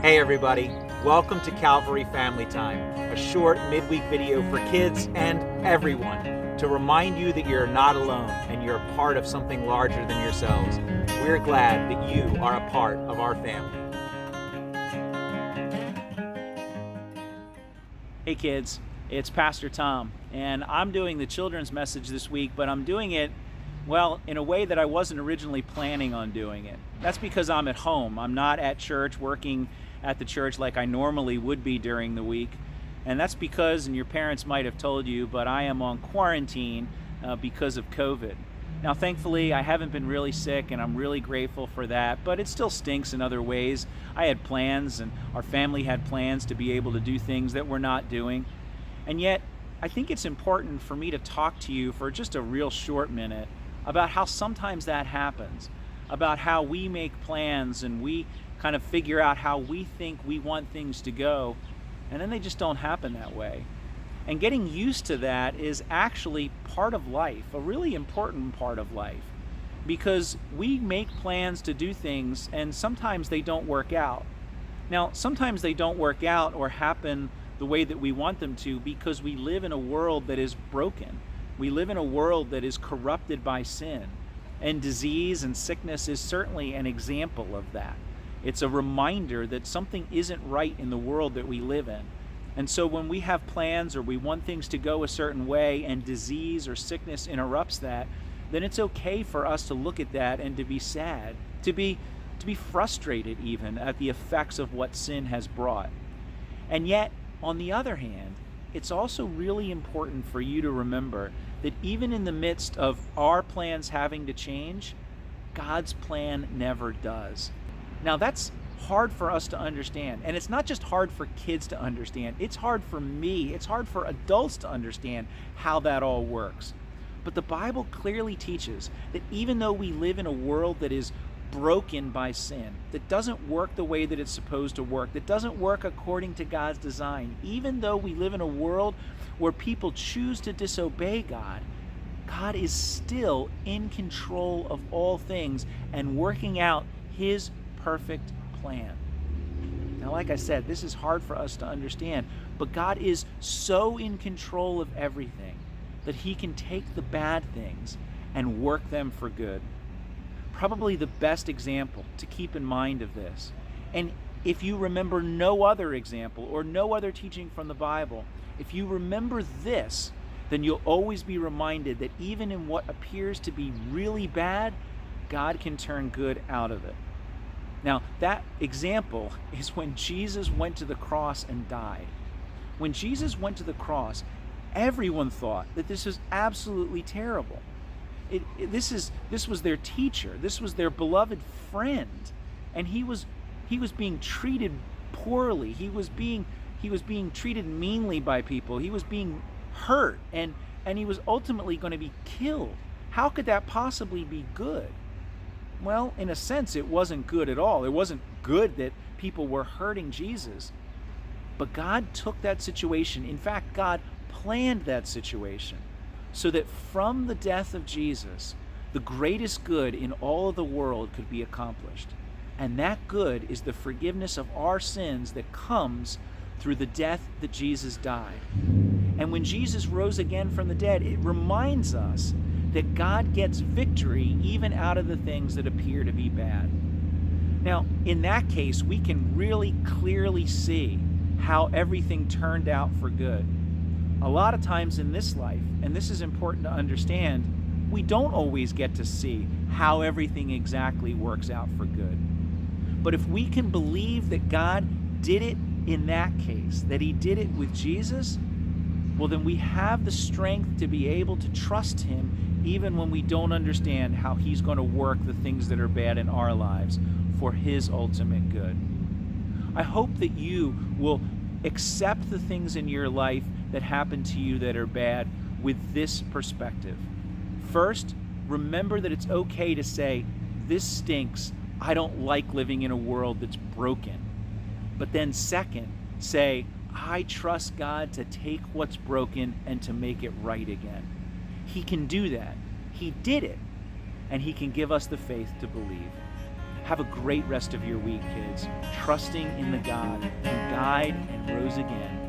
Hey everybody, welcome to Calvary Family Time, a short midweek video for kids and everyone to remind you that you're not alone and you're a part of something larger than yourselves. We're glad that you are a part of our family. Hey kids, it's Pastor Tom, and I'm doing the children's message this week, but I'm doing it, well, in a way that I wasn't originally planning on doing it. That's because I'm at home. I'm not at church working at the church like I normally would be during the week. And that's because, and your parents might have told you, but I am on quarantine because of COVID. Now, thankfully, I haven't been really sick, and I'm really grateful for that, but it still stinks in other ways. I had plans, and our family had plans to be able to do things that we're not doing. And yet, I think it's important for me to talk to you for just a real short minute about how sometimes that happens, about how we make plans and we kind of figure out how we think we want things to go, and then they just don't happen that way. And getting used to that is actually part of life, a really important part of life, because we make plans to do things and sometimes they don't work out. Now, sometimes they don't work out or happen the way that we want them to because we live in a world that is broken. We live in a world that is corrupted by sin, and disease and sickness is certainly an example of that. It's a reminder that something isn't right in the world that we live in. And so when we have plans or we want things to go a certain way and disease or sickness interrupts that, then it's okay for us to look at that and to be sad, to be frustrated even at the effects of what sin has brought. And yet, on the other hand, it's also really important for you to remember that even in the midst of our plans having to change, God's plan never does. Now, that's hard for us to understand. And it's not just hard for kids to understand. It's hard for me. It's hard for adults to understand how that all works. But the Bible clearly teaches that even though we live in a world that is broken by sin, that doesn't work the way that it's supposed to work, that doesn't work according to God's design, even though we live in a world where people choose to disobey God, God is still in control of all things and working out His perfect plan. Now, like I said, this is hard for us to understand, but God is so in control of everything that He can take the bad things and work them for good. Probably the best example to keep in mind of this, and if you remember no other example or no other teaching from the Bible, if you remember this, then you'll always be reminded that even in what appears to be really bad, God can turn good out of it. Now, that example is when Jesus went to the cross and died. When Jesus went to the cross, everyone thought that this was absolutely terrible. This was their teacher. This was their beloved friend, and he was being treated poorly. He was being treated meanly by people. He was being hurt, and he was ultimately going to be killed. How could that possibly be good? Well, in a sense, it wasn't good at all. It wasn't good that people were hurting Jesus. But God took that situation. In fact, God planned that situation so that from the death of Jesus, the greatest good in all of the world could be accomplished. And that good is the forgiveness of our sins that comes through the death that Jesus died. And when Jesus rose again from the dead, it reminds us that God gets victory even out of the things that appear to be bad. Now, in that case, we can really clearly see how everything turned out for good. A lot of times in this life, and this is important to understand, we don't always get to see how everything exactly works out for good. But if we can believe that God did it in that case, that He did it with Jesus, well, then we have the strength to be able to trust Him even when we don't understand how He's going to work the things that are bad in our lives for His ultimate good. I hope that you will accept the things in your life that happen to you that are bad with this perspective. First, remember that it's okay to say, this stinks. I don't like living in a world that's broken. But then second, say, I trust God to take what's broken and to make it right again. He can do that. He did it. And He can give us the faith to believe. Have a great rest of your week, kids, trusting in the God who died and rose again